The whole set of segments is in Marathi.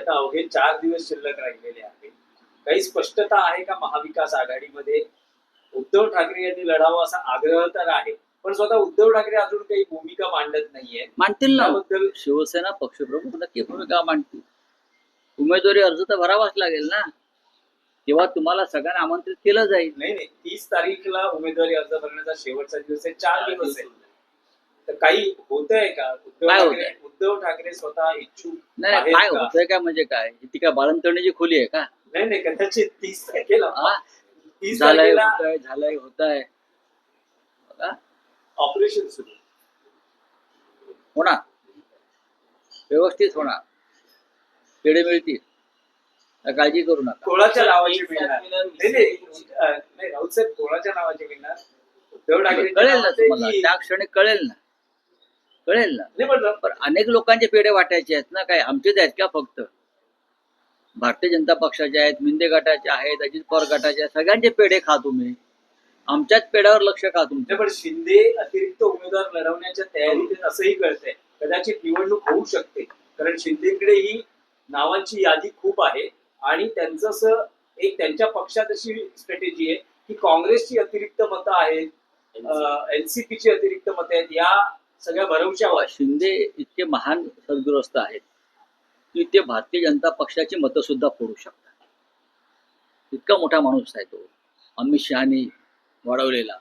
आता अवघे 4 दिवस शिल्लक राहिलेले आहेत. काही स्पष्टता आहे का महाविकास आघाडीमध्ये? उद्धव ठाकरे यांनी लढावं असा आग्रह तर आहे, पण स्वतः उद्धव ठाकरे अजून काही भूमिका मांडत नाहीये. मांडतील ना. त्याबद्दल शिवसेना पक्षप्रमुख नक्की भूमिका मांडतील. उमेदवारी अर्ज तर भरावाच लागेल ना, तेव्हा तुम्हाला सगळ्यांना आमंत्रित केलं जाईल. नाही 30 तारीखला उमेदवारी अर्ज भरण्याचा शेवटचा दिवस आहे, 4 दिवस आहे. तर काही होतंय का? उद्धव ठाकरे स्वतः इच्छुक नाही, काय होतंय काय म्हणजे काय, ती काय बाळंतणीची खोली आहे का? नाही कदाचित 30 तारखेला झालंय होत आहे ऑपरेशन सुरू होणार, व्यवस्थित होणार, पेढे मिळतील, काळजी करू नका. कोणाच्या नावाची मिळणार? नाही राऊत साहेब, कोणाच्या नावाची मिळणार? उद्धव ठाकरे कळेल ना तुम्हाला, त्या क्षणी कळेल ना. पण अनेक लोकांचे पेढे वाटायचे आहेत ना, काय आमचेच आहेत का फक्त? भारतीय जनता पक्षाचे आहेत, मिंदे गटाचे आहेत, अजित पवार गटाचे आहेत, सगळ्यांचे पेढे खा तुम्ही, आमच्याच पेढ्यावर लक्ष का तुमचं? पण शिंदे अतिरिक्त उमेदवार लढवण्याच्या तयारीत असंही कळतंय. कदाचित निवडणूक होऊ शकते, कारण शिंदेकडे ही नावांची यादी खूप आहे आणि त्यांचं असं एक त्यांच्या पक्षात अशी स्ट्रॅटेजी आहे की काँग्रेसची अतिरिक्त मतं आहेत, एनसीपीची अतिरिक्त मतं आहेत, या सगळ्या भरवशावर. शिंदे इतके महान सद्ग्रस्त आहेत की ते भारतीय जनता पक्षाची मतं सुद्धा फोडू शकतात. इतका मोठा माणूस आहे तो. अमित शहानी वाढवलेला.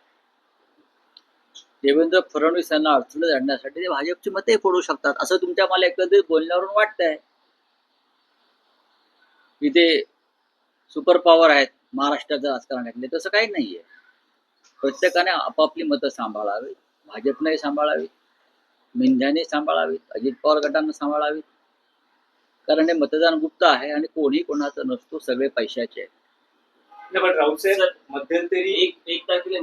देवेंद्र फडणवीस यांना अडचणीत आणण्यासाठी ते भाजपची मते फोडू शकतात, असं तुमच्या मला एकंदरीत बोलण्यावरून वाटतंय. इथे सुपर पॉवर आहेत महाराष्ट्राच्या राजकारणातले, तसं काही नाहीये. प्रत्येकाने आपापली मतं सांभाळावी, भाजपने सांभाळावी, मिंध्याने सांभाळावीत, अजित पवार गटांना सांभाळावीत, कारण हे मतदान गुप्त आहे आणि कोणी कोणाचं नसतो, सगळे पैशाचे आहेत. पण राऊत साहेब, मध्यंतरी एक तारखेला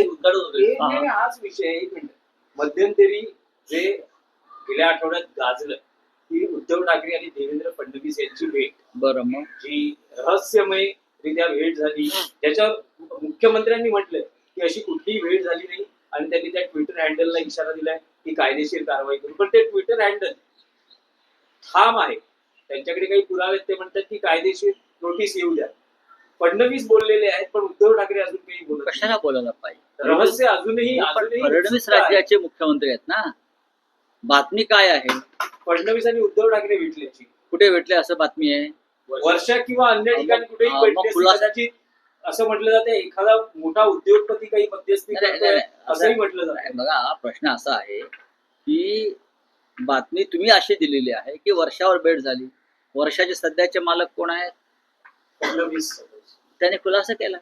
उद्घाटन हाच विषय. एक मिनिट, मध्यंतरी जे गेल्या आठवड्यात गाजलं की उद्धव ठाकरे आणि देवेंद्र फडणवीस यांची भेट, बरं, मग जी रहस्यमयरित्या भेट झाली, त्याच्यावर मुख्यमंत्र्यांनी म्हटलं की अशी कुठलीही भेट झाली नाही आणि त्यांनी त्या ट्विटर हँडलला इशारा दिलाय की कायदेशीर कारवाई करू. पण ते ट्विटर हँडल ठाम आहे, त्यांच्याकडे काही पुरावे, ते म्हणतात की कायदेशीर नोटीस येऊ द्या. फडणवीस बोललेले आहेत, पण उद्धव ठाकरे अजून काही बोलत. कशाला बोलायला पाहिजे? रहस्य अजूनही फडणवीस राज्याचे मुख्यमंत्री आहेत ना. बातमी काय आहे? फडणवीस आणि उद्धव ठाकरे भेटल्याची. कुठे भेटले असं बातमी आहे? वर्षा किंवा अन्य ठिकाणी कुठेही भेटले असं म्हटलं जातं. एखादा मोठा उद्योगपती काही मध्यस्थी करतोय असंही म्हटलं जातं. बघा, प्रश्न असा आहे की बातमी तुम्ही अशी दिलेली आहे की वर्षावर भेट झाली. वर्षाचे सध्याचे मालक कोण आहेत? फडणवीस. त्याने खुलासा केला,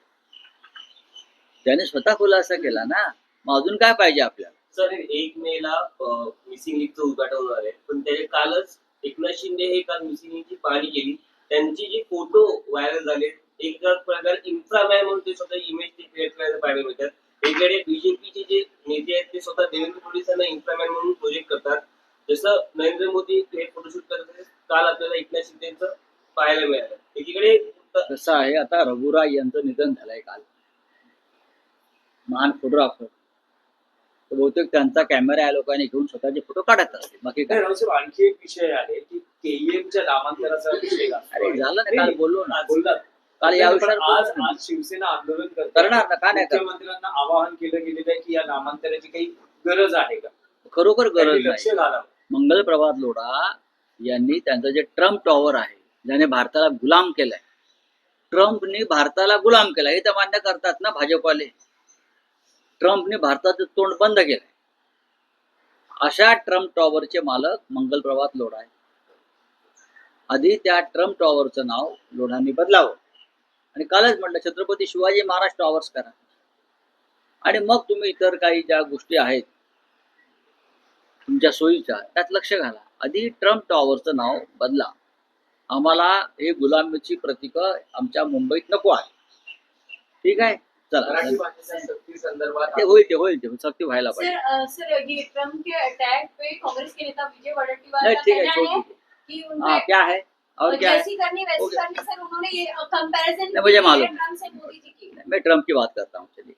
त्याने स्वतः खुलासा केला ना. मग अजून काय पाहिजे आपल्याला? सर, 1 मेला मिसिंग लिंकचं उद्घाटन होणार आहे, पण त्याचे कालच एकनाथ शिंदे हे काल मिसिंग लिंकची पाहणी केली. त्यांची जे फोटो व्हायरल झाले, एक प्रकार इन्फ्रामॅन म्हणून ते स्वतः इमेज ते क्रिएट करायला पाहायला मिळतात. वेगवेगळे बीजेपीचे जे नेते आहेत ते स्वतः देवेंद्र फडणवीस यांना इन्फ्रामॅन म्हणून प्रोजेक्ट करतात. जसं नरेंद्र मोदी हे फोटोशूट करतात, काल आपल्याला एकनाथ शिंदेचं पाहायला मिळालं. एकीकडे कसं आहे, आता रघुराय यांचं निधन झालंय काल, महान फोटोग्राफर. बहुतेक त्यांचा कॅमेरा या लोकांनी घेऊन स्वतःचे फोटो काढत असतील. बाकी काय? आणखी एक विषय आहे की केईएमच्या नामांतराचा विषय. अरे झालं ना, काल बोललो ना, बोललात काल या विषयावर. आज शिवसेना आंदोलन करणार ना, का नाही? मुख्यमंत्र्यांना आवाहन केलं गेलेलं आहे की या नामांतराची काही गरज आहे का? खरोखर गरज लक्ष नाही. घालावं. मंगल प्रभात लोढा यांनी त्यांचं जे ट्रम्प टॉवर आहे, ज्याने भारताला गुलाम केलाय, ट्रम्पने भारताला गुलाम केला, हे तर मान्य करतात ना भाजपवाले. ट्रम्पने भारताचं तोंड बंद केलंय. अशा ट्रम्प टॉवरचे मालक मंगल प्रभात लोढा आहे. आधी त्या ट्रम्प टॉवरचं नाव लोढांनी बदलावं आणि कालच म्हटलं छत्रपती शिवाजी महाराज टॉवर्स करा, आणि मग तुम्ही इतर काही ज्या गोष्टी आहेत तुमच्या सोयीच्या त्यात लक्ष घाला. आधी ट्रम्प टॉवरचं नाव बदला. आम्हाला हे गुलामीची प्रतीक आमच्या मुंबईत नको आहे. ठीक आहे, चला. संदर्भात ते होईल ते सक्ती व्हायला पाहिजे. सर, ये ट्रम्प के अटैक पे कांग्रेस के नेता विजय वडेट्टीवार नहीं, का ठीक है, कहना है कि उनका क्या है और क्या है? जैसी करनी वैसी करनी। सर, उन्होंने ये कंपैरिजन मुझे मालूम ट्रम्प से मोदी जी की। मैं ट्रम्प की बात करता हूँ, चलिए।